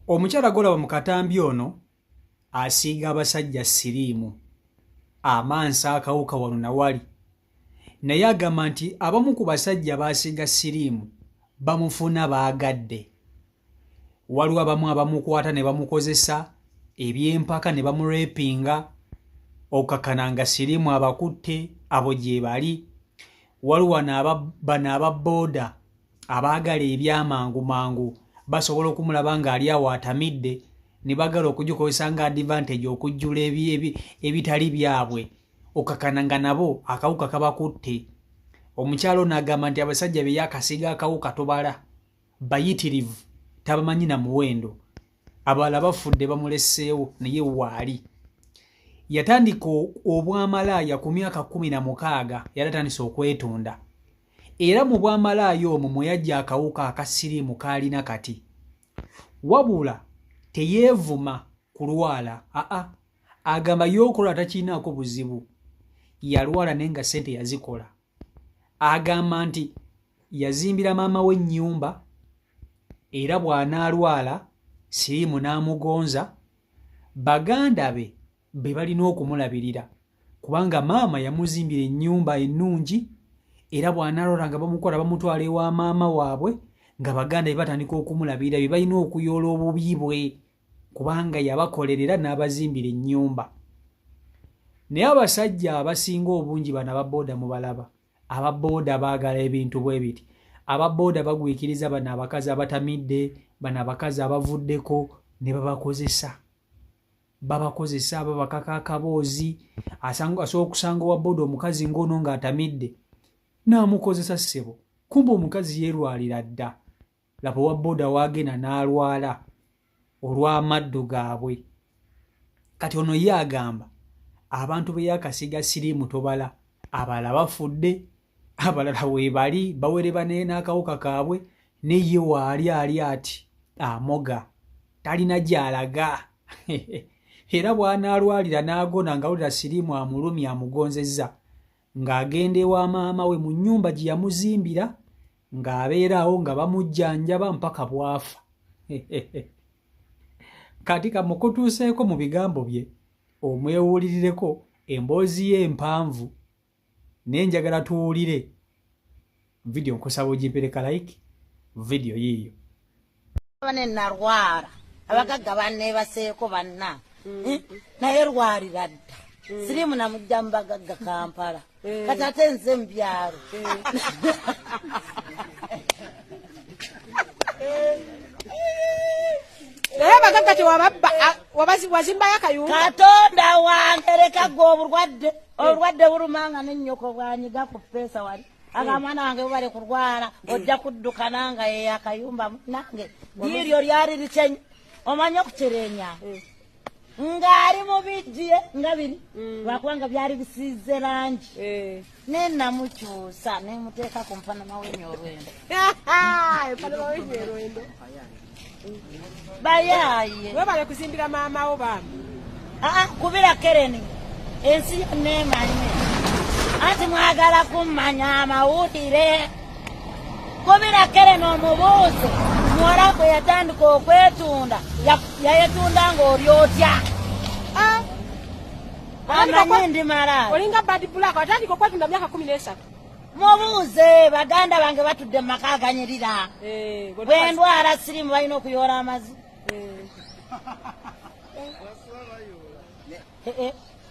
Omukyala golaba mu katambi ono asiiga abasajja siriimu amansa akawuka wano nawali naye agamba nti abamu ku basajja baasiiga siriimu bamufuna baagadde. Waliwo abamu abamukwata ne bamukozesa ebyempaka ne bamurepinga okakana nga siriimu abakutte abo gye bali. Waliwo bano ababooda abaagala ebyamangu mangu basobola okumulaba ng'ali awo atamidde ne bagala okugikozesa nga advantage okujjula ebitali byabwe okakana nga nabo akawuka kabakutte. Omukyalo n'agamba nti abasajja be yakasiga akawuka tobala bayitirivu tabamanyi na muwendo, abalala bafudde bamuleseewo naye waali. Yatandika obwamalaaya ku myaka 16 yalatandise okwetunda era mu bwamalaaya omwo mwe yajja akawuka akasiriimu kaalina kati. Wabula teyeevuma kulwala, agamba y'okola takinaako buzibu, yalwala naye nga ssente yazikola. Agamba nti yazimbira maama we ennyumba era bw'anaalwala siriimu n'amugonza, baganda be balina okumulabirira kubanga maama yamuzimbira ennyumba ennungi era bw'anaalwala nga bamukola bamutwala ewa maama waabwe nga baganda be batandika okumulabirira bye balina okuyoola obubi bwe kubanga yabakolerera n'abazimbira ennyumba. Naye abasajja abasinga obungi bano ababooda mubalaba, ababooda baagala ebintu bwe biti. Ababooda bagwikiriza bano abakazi abatamidde, bano abakazi abavuddeko ne babakozesa babakaka akaboozi. Asobola okusanga owabooda omukazi ng'ono ng'atamidde n'amukozesa ssebo, kumbe omukazi yeerwalira dda. Laba owabooda waagenda n'alwala olw'amaddu gaabwe. Kati ono ye agamba abantu be yakasiga siriimu tobala, abalala bafudde, abalala weebali bawereba n'akawuka kaabwe, neye waali ali ati amoga talina gy'alaga. Era bw'anaalwalira n'agona ng'awulira siriimu amulumya amugonzezza, ng'agenda ewa maama we mu nnyumba gye yamuzimbira ng'abeeraawo nga bamujjanjaba mpaka bw'afa. Kati kamukutuuseeko mu bigambo bye omwewulirireko emboozi ye empanvu, naye njagala tuwulire vidiyo. Nkusaba ogimpereka like vidiyo yiiyo. Bane narwara abagagga banneebaseeko banna naye rwalira dda siriimu namujja mu bagagga Kampala kati ate nze mu byalo. Naye abagagga tewababba wazimbayo akayumba. Katonda wange leka gwe obulwadde bulumanga n'ennyoko bwanyiga ku ppeesa wali agamwana wange bubale kurwala ojja kuddukana nga ye akayumba nange liryo lyali licenye omanye okuterenya ng'ali mu bijje nga biri lwakubanga byali bisiize langi ne namukyusa ne muteeka ku mpanama w'enyorwendo bayaye webale kuzimbira maama wo bambi kubira kereni ensi yonna emanyi anti mwagala kummanya amawulire. Kubira kereni omubuuze muwala gwe yatandika okwetunda yayetunda ng'oli otya amanyi ndi malala olinga bad black watandika okwetunda myaka 13. mubuuze baganda bange batudde mu maka aganyirira bwe ndwala siriimu balina okuyoola amazi.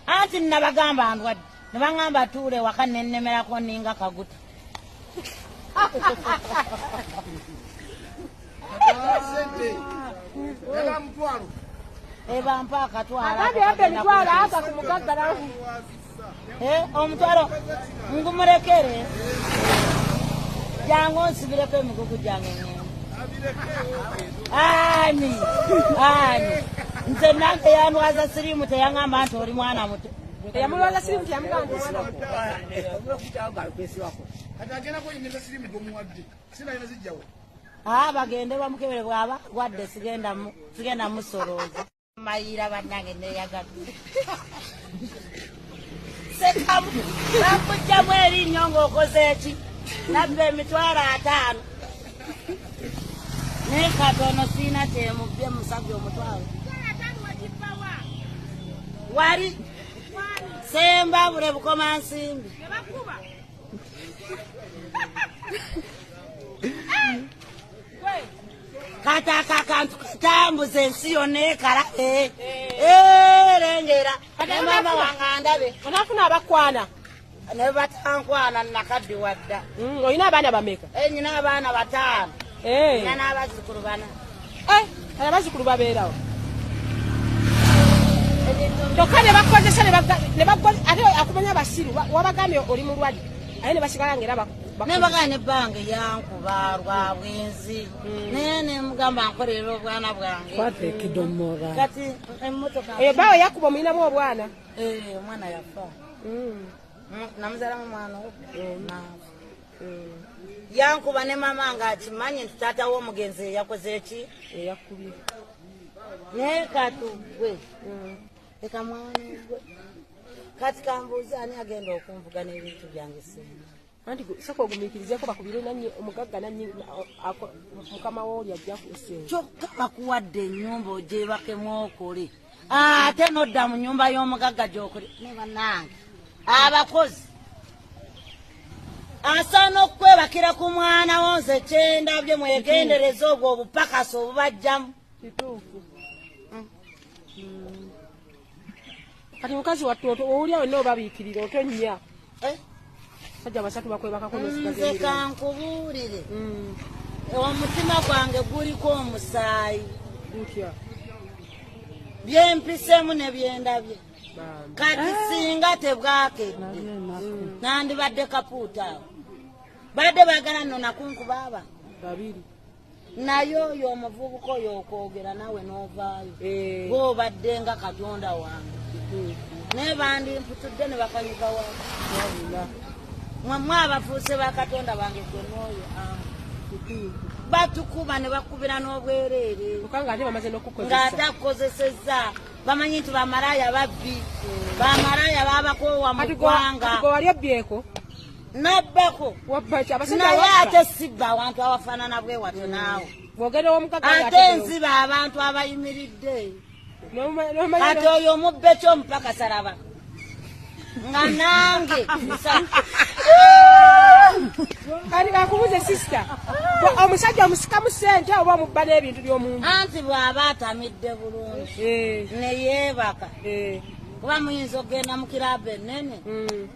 Anti nabagamba ndwadde ne baŋŋamba tuule waka ne nnemerako ninga kaguta. Bampa akatwala omutwalo ngumurekere jangu onsibireko emigugu gyange ani nze nange yanwaza siriimu teyaŋŋamba nti oli mwana muto. Yamulwaza siriimu teyamugamba bagende bamukebere bw'aba lwadde sigenda musolooza mayira bannange neeyagala sekamu bakujjamu erinnyo ng'okoze eki nabba emitwalo 5 ne katono sina temu bye musabye omutwalo wali semba bule bukoma nsimbi kata kantu katambuze ensi yonna ekalabe lengera mama wangandabe onafuna abakwana ne batankwana nakaddi wadda olina abaana bameka nyina abaana 5 nyina n'abazzukulu 4 abazzukulu babeerawo kyokka ne bakozesa ate akumanya abasiru wabagambye oli mulwadde aye ne basigala ngera nebagana ebbange yankuba lwa bwenzi naye nemugamba nkolera obwana bwange kati emmotoka eyo bawe yakuba omulinamu obwana omwana yafa namuzalamu mwana yankuba ne mama nga akimanyi nti taata w'omugenzi yakoze eki eyakubye naye katugwe leka mwana gwe kati kambuuza ani agenda okunvuga n'ebintu byange sena anti soko ogumiikirizeko bakubire nanye omugagga nanye mukama wooli ajja kusenga kyokka bakuwadde ennyumba ogyebakemu okole ate nodda mu nyumba y'omugagga gy'okole ne bannange abakozi asaana okwebakira ku mwana wo nze kyendabye mwegendereza ogwo obupakasi obubajjamu kituufu kati mukazi wattu owulya wenna obabiikirira otonnya sajja basatu bakwebakako nze kankubuulire omutima gwange guliko omusaayi gutya byempisemu ne byendabye kati singa tebwakedde nandibadde kapuuta awo badde baagala nno nakunkubaaba babiri naye oyo omuvubuka oyo okwogera nawe n'ovaayo bw'obadde nga katonda wange naye bandimputudde ne bakanyuga wange mwamwe abafuuse ba katonda bange gwe n'oyo batukuba ne bakubira n'obwereere ng'ate akukozesezza bamanyi nti bamalaaya babbi bamalaaya babakoowa mu ggwanga wali obbyeko nabbako naye ate sibba abantu abafaanana bwe watyo naawe ate nziba abantu abayimiridde kati oyo omubbe kyomupaka salaba nga nange kati bakubuze sisita omusajja omusikamu ssente oba omubba n'ebintu by'omuntu anti bw'aba atamidde bulungi ne yeebaka kuba muyinza okgenda mu kiraabu ennene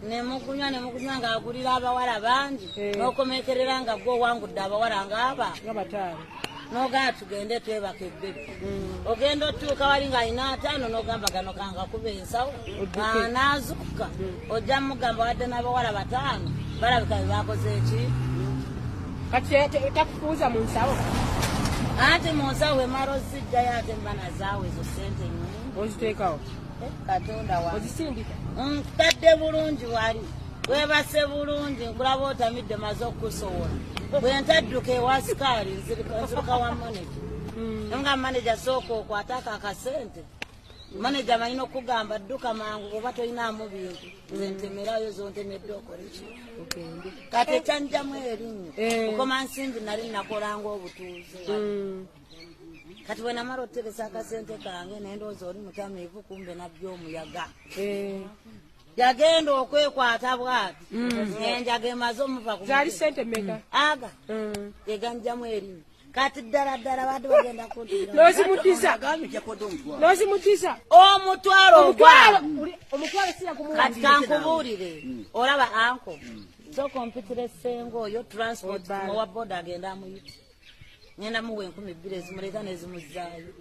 nemukunywa ng'agulira abawala bangi n'okomekerera nga gwe owangudde abawala ng'aba n'ogamba tugende twebaka ebbiri ogenda otuuka wali ng'alina 5 n'ogamba gano kangakuba ensawo n'azuuka ojja mugamba wadde n'abawala 5 balabika bye bakoze eki kati takufuuza mu nsawo anti mu nsawo emala ozijjayo ate mba nazaawo ezo sente nyingi oziteekawo katonda wa ozisindika nkutadde bulungi wali webase bulungi nkulaba otamidde maze okusowola bwe ntadduka ewa sikaali nziruka wa maneja nga maneja sooka okwatako akasente maneja malina okugamba dduka mangu oba tolinaamu bintu nze ntemerayo zontemedde okoleki kati ekyanjamu erinnya okoma nsimbi nali nakolanga obutuuze kati bwe namala oteresa akasente kange nendooza oli mutamiivu kumbe nabbi omuyaga yagenda okwekwata bwati enjaga emaze omuva zaali sente mmeka aga eganjamu erinnya kati ddala badde bagenda n'ozimutisa omutwalo omutwalo kati kankubuulire olaba anko sooka ompitira essenga oyo transport owa boda agenda amuyita ngenda muwa 2,000 ezimuleeta nezimuzaayo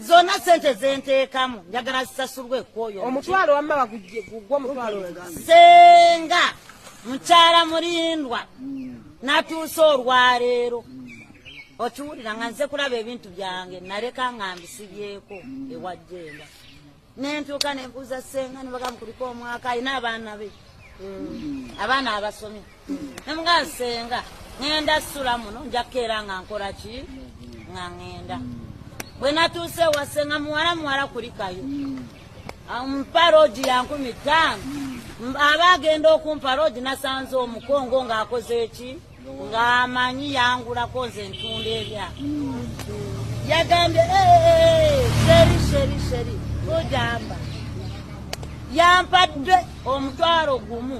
zonna sente zenteekamu njagala zisasulwe kwoyo omutwalo wamma bagugwa omutwalo senga mukyala mulindwa natuuse olwaleero okiwulira nga nze kulaba ebintu byange naleka nga mbisibyeko ewajjenda nentuuka nembuuza senga nebagamba kuliko omwaka alina abaana be abaana abasomye nemugaa senga ngenda ssula muno njakkeera nga nkola ki nga ngenda bwe natuuse wasenga muwala kulikayo mpa loogi ya 15 aba agenda okumpa loogi nasanze omukongo ng'akoze eki ng'amanyi yangulako nze ntunda ebya yagambye sheri tujamba yampadde omutwalo gumu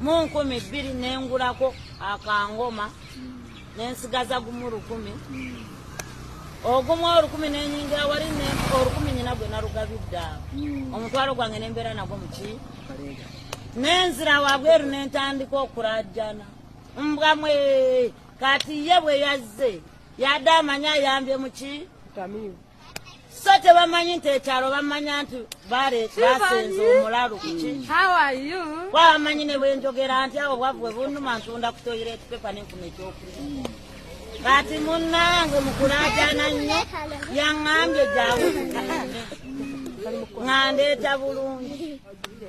mu 200 nengulako akangoma nensigaza gumu 1,000 ogumu 1,000 nenyingira wali 1,000 nyina gwe narugabidde omutwalo gwange nembeera nagwo muki nenzira wabweru nentandika okulajjana mbwamwe kati ye bwe yazze yadde amanya ayambye muki so tebamanyi nti ekyalo bamanya nti basenze omulalu kuki bamanyi ne bwenjogera nti awo bwavwe bunnuma ntunda ku toilet paper nenfuna ekyokulya kati munnange mukulajana nnyo yaŋŋambye gyawe ŋŋandeeta bulungi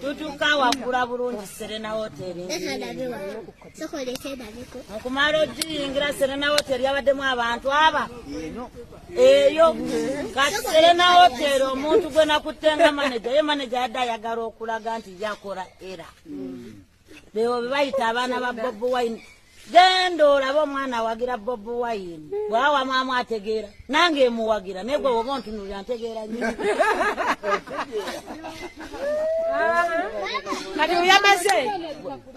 tutuka wakula bulungi Serena Hotel okumala ogiyingira Serena Hotel yabaddemu abantu aba eyo kati Serena Hotel omuntu gwe nakuttenga manager ye manager yadde ayagala okulaga nti yakola era bewo bebayita abaana ba Bob Wine genda olaba omwana awagira Bob Wine bwawa maamu ategeera nange emuwagira naye gwe woba ontunulira ntegeera nnyo kati uyamaze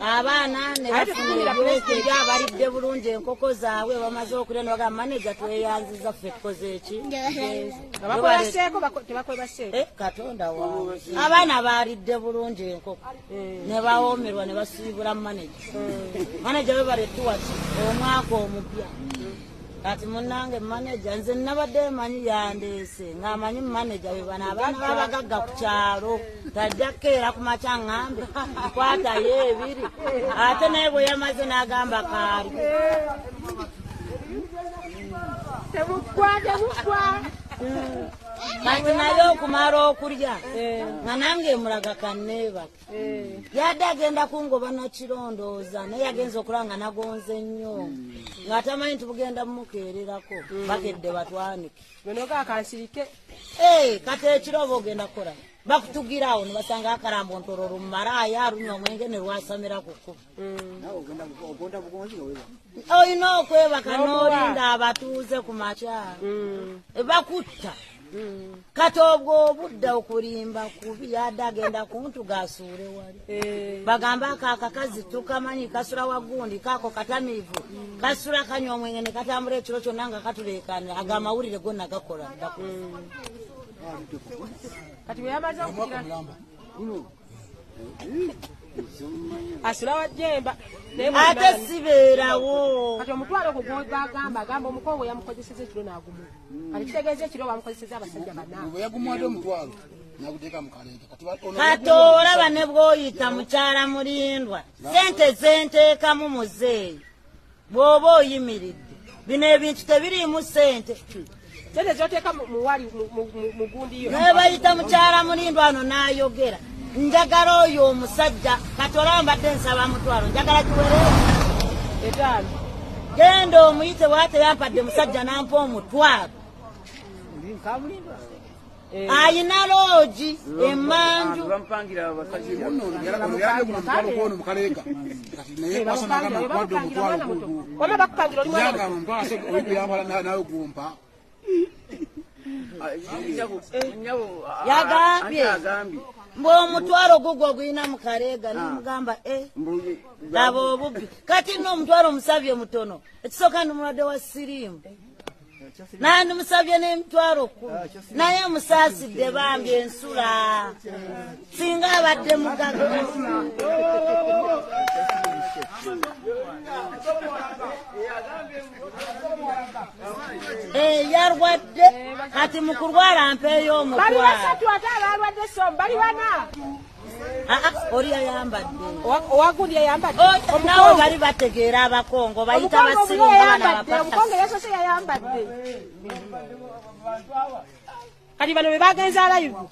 abaana ne bafunira bulungi abalidde bulungi enkoko zaabwe bamaze okulya ne bagamba maneja tweyanziza ffe tukoze eki bakolaseeko tebakwebase katonda waawe abaana balidde bulungi enkoko ne bawoomerwa ne basiibula maneja be baletuwati omwaka omupya kati munnange maneja nze nabadde manyi yandeese ng'amanyi maneja be bano abaana babagagga ku kyalo tajja kukeera ku makya ŋŋambe kwatayo 2 ate naye bwe yamaze n'agamba kaali temukwa kati naye okumala okulya nga nange emulaga kanneebaka yadde agenda kungoba nakirondooza naye yagenza okulaba nga nagonze nnyo ng'atamanyi nti bugenda mumukeererako bakedde batwanike nogaakansirike kati ekiro oba ogenda kukola bakutugirawo ne basanga akarambo ntololo mu malaaya alunya omwenge ne lwasamira ku kkubo olina okwebaka n'olinda abatuuze ku makyalo bakutta kati obwo obudde okulimba kubi yadde agenda kuntuga asuule wali bagamba ako akakazi tukamanyi kasula wagundi kako katamiivu kasula kanywa omwenge ne katambula ekiro kyonna nga katuleekanira aga amawulire gonna gakola ddaku kati bwe yamaze okugira asula wajjemba ate sibeerawo kati omutwalo ogwo gwagamba agamba omukowe yamukozeseza ekiro n'agumu kati kitegeeza ekiro bamukozeseza abasajja bana kati olaba ne bw'oyita mukyala mulindwa sente zenteekamu muzeeyi bw'oba oyimiridde bino ebintu tebiriimu sente sente zoteeka muwali mugundiyo naye bayita mukyala mulindwa ano n'ayogera njagala oyo omusajja kati olaba mbadde nsaba mutwalo njagala giwereyo 5 genda omuyite bwate yampadde musajja nampa omutwalo ayina loogi emanju yagambye mbw'omutwalo gugwo guyina mu kaleega nemugamba laba obubbi kati n'omutwalo omusabye mutono ekisooka ndimulwadde wa siriimu nandimusabye n'emitwalo 10 naye musaasidde bambi ensula singa abadde mugaga yarwadde kati mu kulwala mpeeyo omutwalo oli yayambadde owagundi yayambadde nawe bali bategeera abakongo bayita omukongo yasose yayambadde kati bano be bagenza abayivu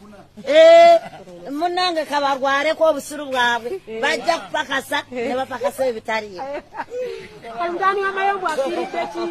munnange kabarwaleko obusiru bwabwe bajja kupakasa ne bapakasa ebitaliyo omutani w'amayombo akiridde ki